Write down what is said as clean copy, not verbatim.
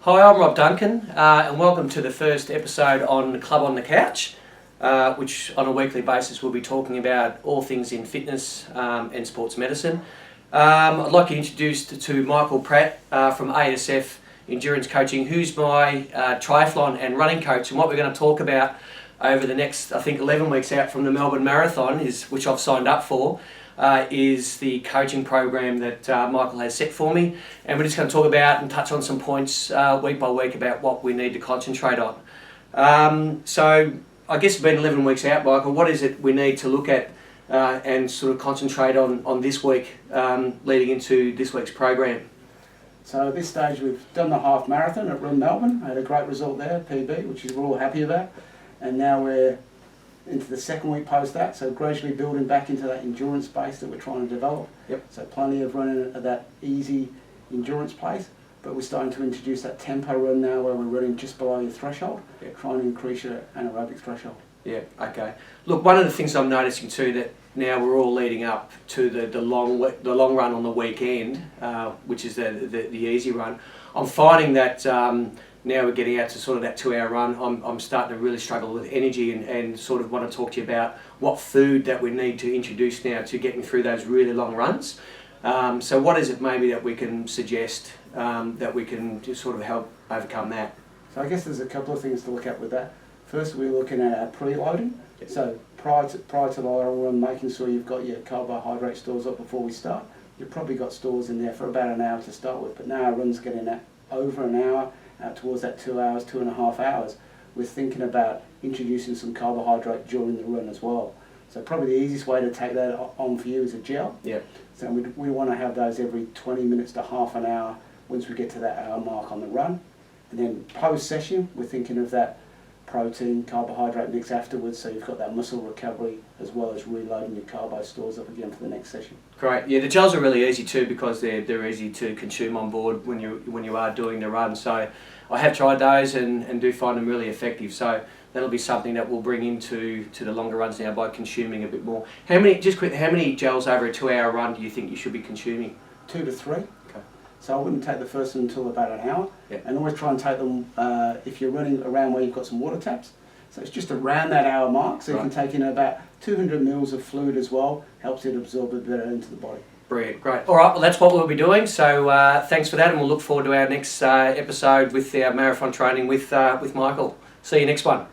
Hi, I'm Rob Duncan, and welcome to the first episode on Club on the Couch, which on a weekly basis we'll be talking about all things in fitness and sports medicine. I'd like to introduce to Michael Pratt from ASF Endurance Coaching, who's my triathlon and running coach, and what we're going to talk about over the next, I think, 11 weeks out from the Melbourne Marathon, which I've signed up for, is the coaching program that Michael has set for me, and we're just going to talk about and touch on some points week by week about what we need to concentrate on. So I guess we've been 11 weeks out, Michael. What is it we need to look at and sort of concentrate on this week leading into this week's program? So at this stage we've done the half marathon at Melbourne. I had a great result there, PB, which we're all happy about. And now we're into the second week post that, so gradually building back into that endurance base that we're trying to develop. Yep. So plenty of running at that easy endurance pace, but we're starting to introduce that tempo run now where we're running just below your threshold, trying to increase your anaerobic threshold. Yeah, okay. Look, one of the things I'm noticing too, that now we're all leading up to the long run on the weekend, which is the easy run. I'm finding that now we're getting out to sort of that 2 hour run, I'm starting to really struggle with energy and sort of want to talk to you about what food that we need to introduce now to get me through those really long runs. So what is it maybe that we can suggest that we can just sort of help overcome that? So I guess there's a couple of things to look at with that. First, we're looking at our preloading. Yep. So prior to the long run, making sure you've got your carbohydrate stores up before we start. You've probably got stores in there for about an hour to start with, but now our run's getting at over an hour, out towards that 2 hours, 2.5 hours. We're thinking about introducing some carbohydrate during the run as well. So probably the easiest way to take that on for you is a gel. Yeah. So we want to have those every 20 minutes to half an hour once we get to that hour mark on the run. And then post-session, we're thinking of that protein, carbohydrate mix afterwards, so you've got that muscle recovery as well as reloading your carbo stores up again for the next session. Great. Yeah, the gels are really easy too because they're easy to consume on board when you are doing the run. So I have tried those and do find them really effective. So that'll be something that we'll bring into the longer runs now by consuming a bit more. How many gels over a 2 hour run do you think you should be consuming? 2 to 3. Okay. So I wouldn't take the first one until about an hour. Yep. And always try and take them if you're running around where you've got some water taps. So it's just around that hour mark, so you can take in about 200 mils of fluid as well, helps it absorb a bit better into the body. Brilliant, great. All right, well that's what we'll be doing, so thanks for that, and we'll look forward to our next episode with our marathon training with Michael. See you next one.